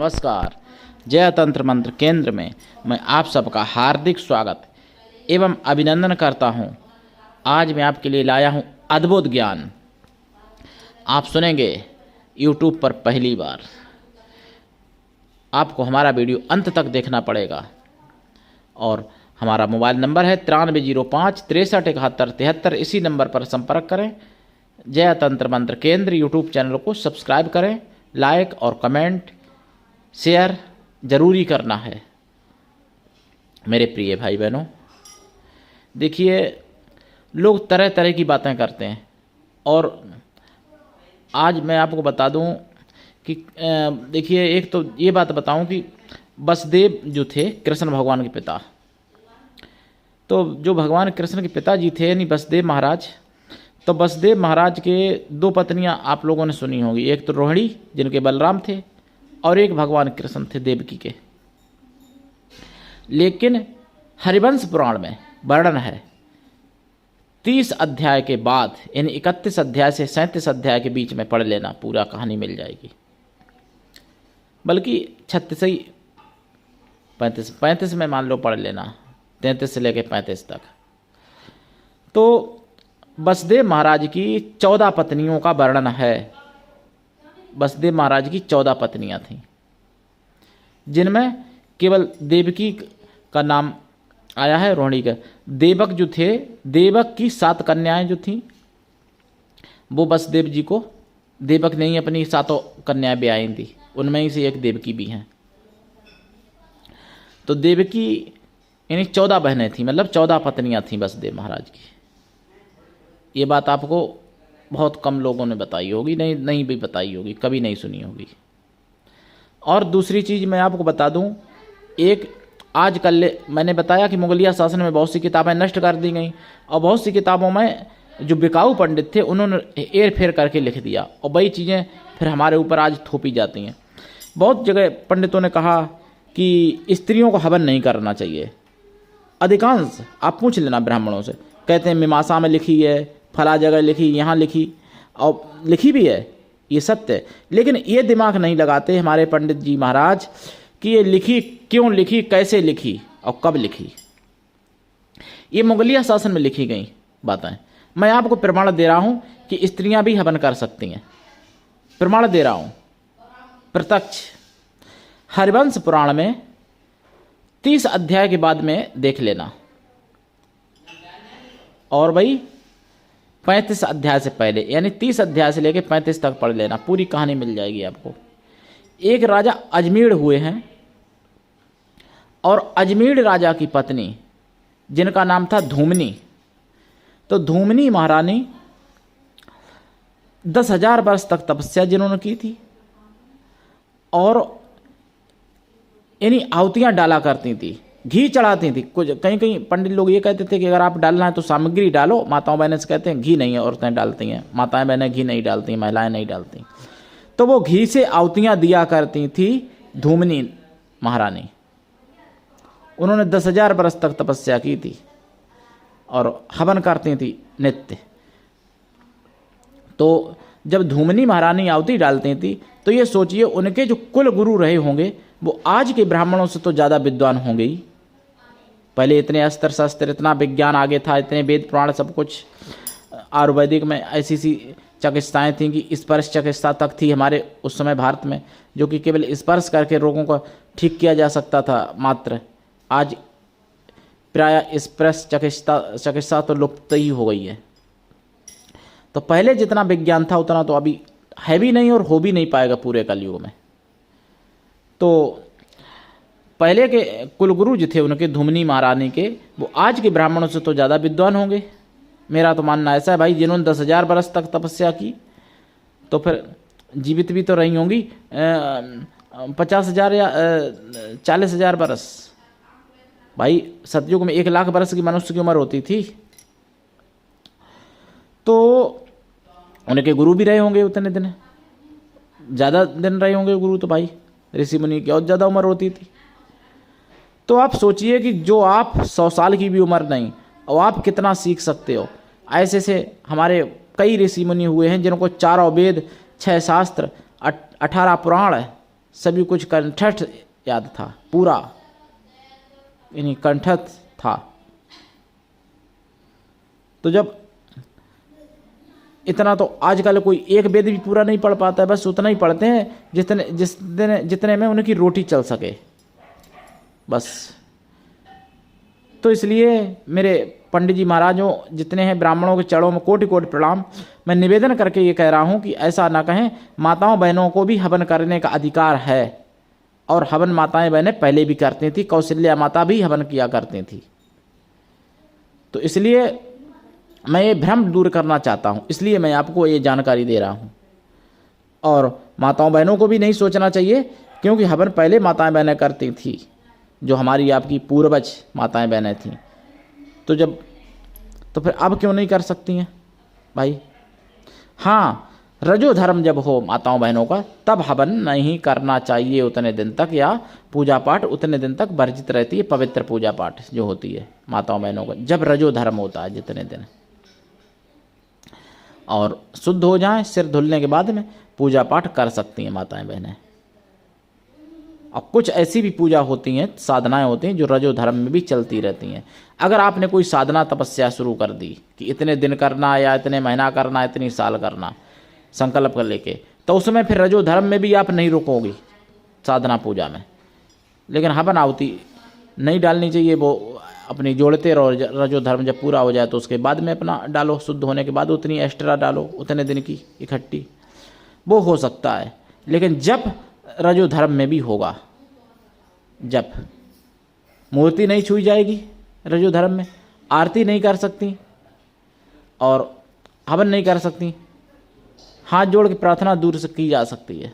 नमस्कार। जय तंत्र मंत्र केंद्र में मैं आप सबका हार्दिक स्वागत एवं अभिनंदन करता हूं। आज मैं आपके लिए लाया हूं अद्भुत ज्ञान। आप सुनेंगे YouTube पर पहली बार। आपको हमारा वीडियो अंत तक देखना पड़ेगा और हमारा मोबाइल नंबर है 9305 63 71 73। इसी नंबर पर संपर्क करें। जय तंत्र मंत्र केंद्र YouTube चैनल को सब्सक्राइब करें। लाइक और कमेंट शेयर जरूरी करना है। मेरे प्रिय भाई बहनों, देखिए लोग तरह तरह की बातें करते हैं और आज मैं आपको बता दूं कि देखिए, एक तो ये बात बताऊं कि वसुदेव जो थे कृष्ण भगवान के पिता, तो जो भगवान कृष्ण के पिताजी थे यानी वसुदेव महाराज, तो वसुदेव महाराज के दो पत्नियां आप लोगों ने सुनी होगी। एक तो रोहिणी जिनके बलराम थे और एक भगवान कृष्ण थे देवकी के। लेकिन हरिवंश पुराण में वर्णन है 30 अध्याय के बाद, यानी 31 अध्याय से 37 अध्याय के बीच में पढ़ लेना, पूरा कहानी मिल जाएगी। बल्कि 36 ही 35 में मान लो पढ़ लेना, 33 से लेकर 35 तक। तो वसुदेव महाराज की 14 पत्नियों का वर्णन है। वसुदेव महाराज की 14 पत्नियां थीं, जिनमें केवल देवकी का नाम आया है, रोहिणी का। देवक जो थे, देवक की 7 कन्याएं जो थीं, वो वसुदेव जी को देवक ने ही अपनी 7 कन्याएं ब्याही थी। उनमें ही से एक देवकी भी हैं। तो देवकी यानी 14 बहनें थीं, मतलब 14 पत्नियां थीं वसुदेव महाराज की। ये बात आपको बहुत कम लोगों ने बताई होगी, नहीं भी बताई होगी, कभी नहीं सुनी होगी। और दूसरी चीज़ मैं आपको बता दूं, एक आजकल मैंने बताया कि मुगलिया शासन में बहुत सी किताबें नष्ट कर दी गई और बहुत सी किताबों में जो बिकाऊ पंडित थे उन्होंने हेर फेर करके लिख दिया और वही चीज़ें फिर हमारे ऊपर आज थोपी जाती हैं। बहुत जगह पंडितों ने कहा कि स्त्रियों को हवन नहीं करना चाहिए। अधिकांश आप पूछ लेना ब्राह्मणों से, कहते हैं मीमांसा में लिखी है, फला जगह लिखी, यहाँ लिखी, और लिखी भी है, ये सत्य है। लेकिन ये दिमाग नहीं लगाते हमारे पंडित जी महाराज कि ये लिखी क्यों लिखी, कैसे लिखी और कब लिखी। ये मुगलिया शासन में लिखी गई बातें। मैं आपको प्रमाण दे रहा हूँ कि स्त्रियां भी हवन कर सकती हैं। प्रमाण दे रहा हूँ प्रत्यक्ष। हरिवंश पुराण में 30 अध्याय के बाद में देख लेना, और भाई 35 अध्याय से पहले, यानी 30 अध्याय से लेकर 35 तक पढ़ लेना, पूरी कहानी मिल जाएगी आपको। एक राजा अजमेर हुए हैं और अजमेर राजा की पत्नी जिनका नाम था धूमनी, तो धूमनी महारानी 10,000 वर्ष तक तपस्या जिन्होंने की थी और यानी आहुतियाँ डाला करती थी, घी चढ़ाती थी। कुछ कहीं पंडित लोग ये कहते थे कि अगर आप डालना है तो सामग्री डालो। माताओं बहनें से कहते हैं घी नहीं है, औरतें डालती हैं, माताएं बहनें घी नहीं डालती, महिलाएं नहीं डालती। तो वो घी से आहुतियाँ दिया करती थी धूमनी महारानी। उन्होंने 10,000 वर्ष तक तपस्या की थी और हवन करती थी नित्य। तो जब धूमनी महारानी आहुति डालती थी तो ये सोचिए उनके जो कुल गुरु रहे होंगे वो आज के ब्राह्मणों से तो ज़्यादा विद्वान होंगे ही। पहले इतने अस्त्र शस्त्र, इतना विज्ञान आगे था, इतने वेद पुराण सब कुछ। आयुर्वेदिक में ऐसी सी चिकित्साएँ थीं कि स्पर्श चिकित्सा तक थी हमारे उस समय भारत में, जो कि केवल स्पर्श करके रोगों को ठीक किया जा सकता था मात्र। आज प्राय स्पर्श चिकित्सा तो लुप्त ही हो गई है। तो पहले जितना विज्ञान था उतना तो अभी है भी नहीं और हो भी नहीं पाएगा पूरे कलयुग में। तो पहले के कुलगुरु जो थे उनके धूमनी महारानी के, वो आज के ब्राह्मणों से तो ज़्यादा विद्वान होंगे। मेरा तो मानना ऐसा है भाई, जिन्होंने 10,000 वर्ष तक तपस्या की तो फिर जीवित भी तो रही होंगी 50,000 या 40,000 वर्ष। भाई सतयुग में 1,00,000 वर्ष की मनुष्य की उम्र होती थी, तो उनके गुरु भी रहे होंगे उतने दिन, ज़्यादा दिन रहे होंगे गुरु तो भाई ऋषि मुनि की और ज़्यादा उम्र होती थी। तो आप सोचिए कि जो आप 100 साल की भी उम्र नहीं और आप कितना सीख सकते हो। ऐसे से हमारे कई ऋषि मुनि हुए हैं जिनको 4 वेद, 6 शास्त्र, 18 पुराण, सभी कुछ कंठस्थ याद था, पूरा यानी कंठस्थ था। तो जब इतना, तो आजकल कोई एक वेद भी पूरा नहीं पढ़ पाता है, बस उतना ही पढ़ते हैं जितने में उनकी रोटी चल सके बस। तो इसलिए मेरे पंडित जी महाराजों जितने हैं, ब्राह्मणों के चरणों में कोटि कोटि प्रणाम। मैं निवेदन करके ये कह रहा हूँ कि ऐसा ना कहें, माताओं बहनों को भी हवन करने का अधिकार है, और हवन माताएं बहनें पहले भी करती थी, कौशल्या माता भी हवन किया करती थी। तो इसलिए मैं ये भ्रम दूर करना चाहता हूँ, इसलिए मैं आपको ये जानकारी दे रहा हूँ। और माताओं बहनों को भी नहीं सोचना चाहिए, क्योंकि हवन पहले माताएं बहनें करती थी, जो हमारी आपकी पूर्वज माताएं बहनें थीं। तो फिर अब क्यों नहीं कर सकती हैं भाई? हाँ, रजो धर्म जब हो माताओं बहनों का, तब हवन नहीं करना चाहिए उतने दिन तक, या पूजा पाठ उतने दिन तक वर्जित रहती है। पवित्र पूजा पाठ जो होती है माताओं बहनों का, जब रजो धर्म होता है जितने दिन, और शुद्ध हो जाएं सिर धुलने के बाद में पूजा पाठ कर सकती हैं माताएं बहनें। और कुछ ऐसी भी पूजा होती हैं, साधनाएं होती हैं जो रजो धर्म में भी चलती रहती हैं। अगर आपने कोई साधना तपस्या शुरू कर दी कि इतने दिन करना, या इतने महीना करना, इतनी साल करना, संकल्प कर लेके, तो उसमें फिर रजो धर्म में भी आप नहीं रुकोगी साधना पूजा में। लेकिन हवन आहुति नहीं डालनी चाहिए, वो अपनी जोड़ते रहो। रजो धर्म जब पूरा हो जाए तो उसके बाद में अपना डालो, शुद्ध होने के बाद उतनी एक्स्ट्रा डालो, उतने दिन की इकट्ठी, वो हो सकता है। लेकिन जब रजो धर्म में भी होगा, जब मूर्ति नहीं छुई जाएगी रजो धर्म में, आरती नहीं कर सकती और हवन नहीं कर सकती, हाथ जोड़ के प्रार्थना दूर से की जा सकती है,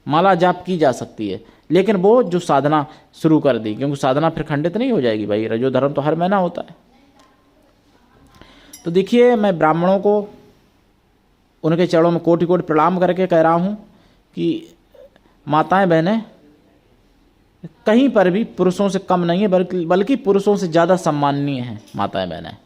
माला जाप की जा सकती है, लेकिन वो जो साधना शुरू कर दी, क्योंकि साधना फिर खंडित नहीं हो जाएगी भाई, रजो धर्म तो हर महीना होता है। तो देखिए, मैं ब्राह्मणों को उनके चरणों में कोटि कोटि प्रणाम करके कह रहा हूँ कि माताएं बहनें कहीं पर भी पुरुषों से कम नहीं है, बल्कि पुरुषों से ज़्यादा सम्माननीय हैं माताएं बहनें।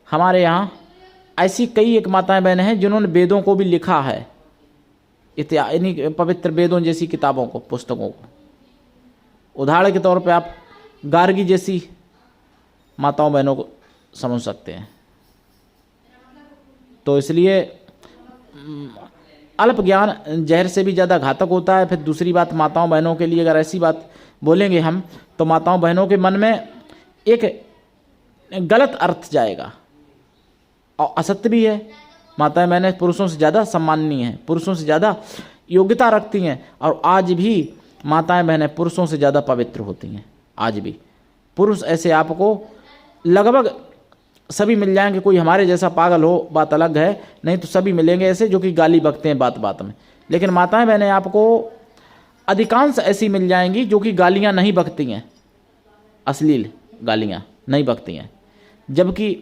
हमारे यहाँ ऐसी कई एक माताएं बहनें हैं जिन्होंने वेदों को भी लिखा है, इन्हीं पवित्र वेदों जैसी किताबों को, पुस्तकों को। उदाहरण के तौर पे आप गार्गी जैसी माताओं बहनों को समझ सकते हैं। तो इसलिए अल्प ज्ञान जहर से भी ज़्यादा घातक होता है। फिर दूसरी बात, माताओं बहनों के लिए अगर ऐसी बात बोलेंगे हम, तो माताओं बहनों के मन में एक गलत अर्थ जाएगा, और असत्य भी है। माताएं बहनें पुरुषों से ज़्यादा सम्माननीय हैं, पुरुषों से ज़्यादा योग्यता रखती हैं, और आज भी माताएं बहनें पुरुषों से ज़्यादा पवित्र होती हैं। आज भी पुरुष ऐसे आपको लगभग सभी मिल जाएंगे, कोई हमारे जैसा पागल हो बात अलग है, नहीं तो सभी मिलेंगे ऐसे जो कि गाली बकते हैं बात बात में। लेकिन माताएं बहनें आपको अधिकांश ऐसी मिल जाएंगी जो कि गालियां नहीं बकती हैं, अश्लील गालियां नहीं बकती हैं। जबकि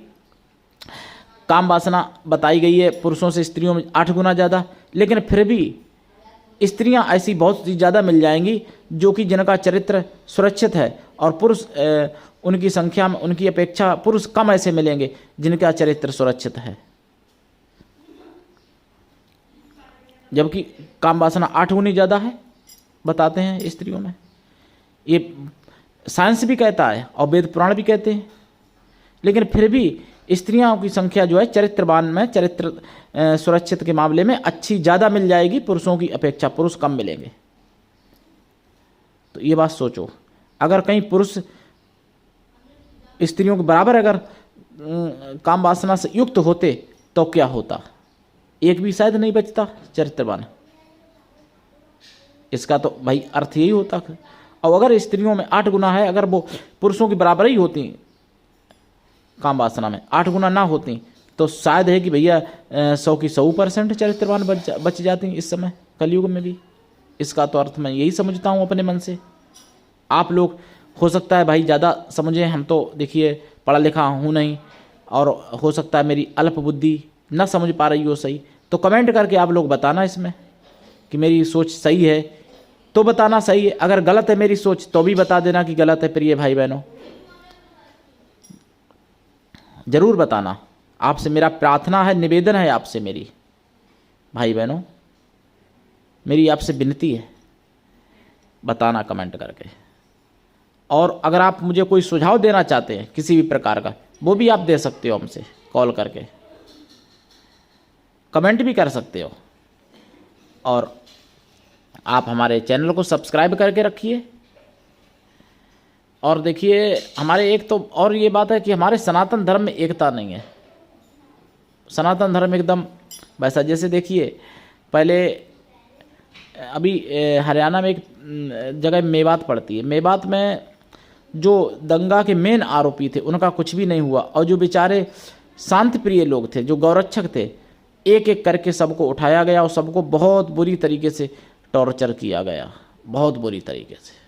काम वासना बताई गई है पुरुषों से स्त्रियों में 8 गुना ज़्यादा, लेकिन फिर भी स्त्रियां ऐसी बहुत ज़्यादा मिल जाएंगी जो कि जिनका चरित्र सुरक्षित है, और पुरुष उनकी संख्या में, उनकी अपेक्षा पुरुष कम ऐसे मिलेंगे जिनका चरित्र सुरक्षित है। जबकि काम वासना 8 गुनी ज़्यादा है बताते हैं स्त्रियों में, ये साइंस भी कहता है और वेद पुराण भी कहते हैं। लेकिन फिर भी स्त्रियों की संख्या जो है चरित्रवान में, चरित्र सुरक्षित के मामले में अच्छी ज़्यादा मिल जाएगी पुरुषों की अपेक्षा, पुरुष कम मिलेंगे। तो ये बात सोचो, अगर कहीं पुरुष स्त्रियों के बराबर अगर काम वासना से युक्त होते तो क्या होता? एक भी शायद नहीं बचता चरित्रवान। इसका तो भाई अर्थ यही होता। और अगर स्त्रियों में 8 गुना है, अगर वो पुरुषों की बराबर ही होती काम वासना में, 8 गुना ना होती, तो शायद है कि भैया 100 की 100% चरित्रवान बच जाती इस समय कलयुग में भी। इसका तो अर्थ मैं यही समझता हूँ अपने मन से। आप लोग हो सकता है भाई ज़्यादा समझें, हम तो देखिए पढ़ा लिखा हूँ नहीं, और हो सकता है मेरी अल्प बुद्धि ना समझ पा रही हो सही। तो कमेंट करके आप लोग बताना इसमें कि मेरी सोच सही है तो बताना सही है, अगर गलत है मेरी सोच तो भी बता देना कि गलत है। प्रिय भाई बहनों, जरूर बताना। आपसे मेरा प्रार्थना है, निवेदन है आपसे, मेरी भाई बहनों मेरी आपसे विनती है। बताना कमेंट करके। और अगर आप मुझे कोई सुझाव देना चाहते हैं किसी भी प्रकार का, वो भी आप दे सकते हो हमसे कॉल करके, कमेंट भी कर सकते हो। और आप हमारे चैनल को सब्सक्राइब करके रखिए। और देखिए हमारे एक तो और ये बात है कि हमारे सनातन धर्म में एकता नहीं है। सनातन धर्म एकदम वैसा, जैसे देखिए पहले अभी हरियाणा में एक जगह मेवात पड़ती है, मेवात में जो दंगा के मेन आरोपी थे उनका कुछ भी नहीं हुआ, और जो बेचारे शांति प्रिय लोग थे, जो गौरक्षक थे, एक एक करके सबको उठाया गया और सबको बहुत बुरी तरीके से टॉर्चर किया गया, बहुत बुरी तरीके से।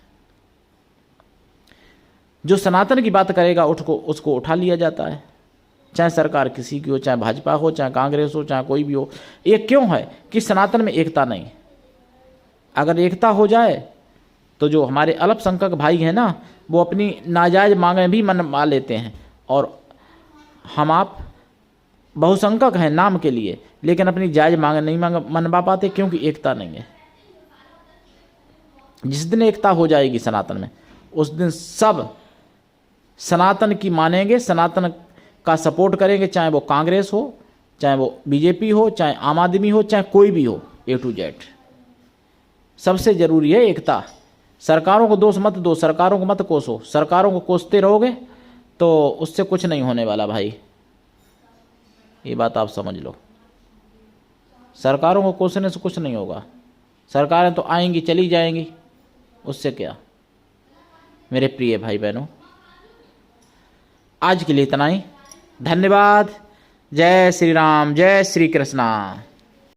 जो सनातन की बात करेगा उसको उठा लिया जाता है, चाहे सरकार किसी की हो, चाहे भाजपा हो, चाहे कांग्रेस हो, चाहे कोई भी हो। ये क्यों है कि सनातन में एकता नहीं। अगर एकता हो जाए तो जो हमारे अल्पसंख्यक भाई हैं ना, वो अपनी नाजायज मांगें भी मनवा लेते हैं, और हम आप बहुसंख्यक हैं नाम के लिए, लेकिन अपनी जायज मांगें नहीं मनवा पाते, क्योंकि एकता नहीं है। जिस दिन एकता हो जाएगी सनातन में, उस दिन सब सनातन की मानेंगे, सनातन का सपोर्ट करेंगे, चाहे वो कांग्रेस हो, चाहे वो बीजेपी हो, चाहे आम आदमी हो, चाहे कोई भी हो, A to Z। सबसे ज़रूरी है एकता। सरकारों को दोष मत दो, सरकारों को मत कोसो। सरकारों को कोसते रहोगे तो उससे कुछ नहीं होने वाला भाई, ये बात आप समझ लो। सरकारों को कोसने से कुछ नहीं होगा। सरकारें तो आएंगी चली जाएंगी, उससे क्या। मेरे प्रिय भाई बहनों, आज के लिए इतना ही। धन्यवाद। जय श्री राम, जय श्री कृष्णा।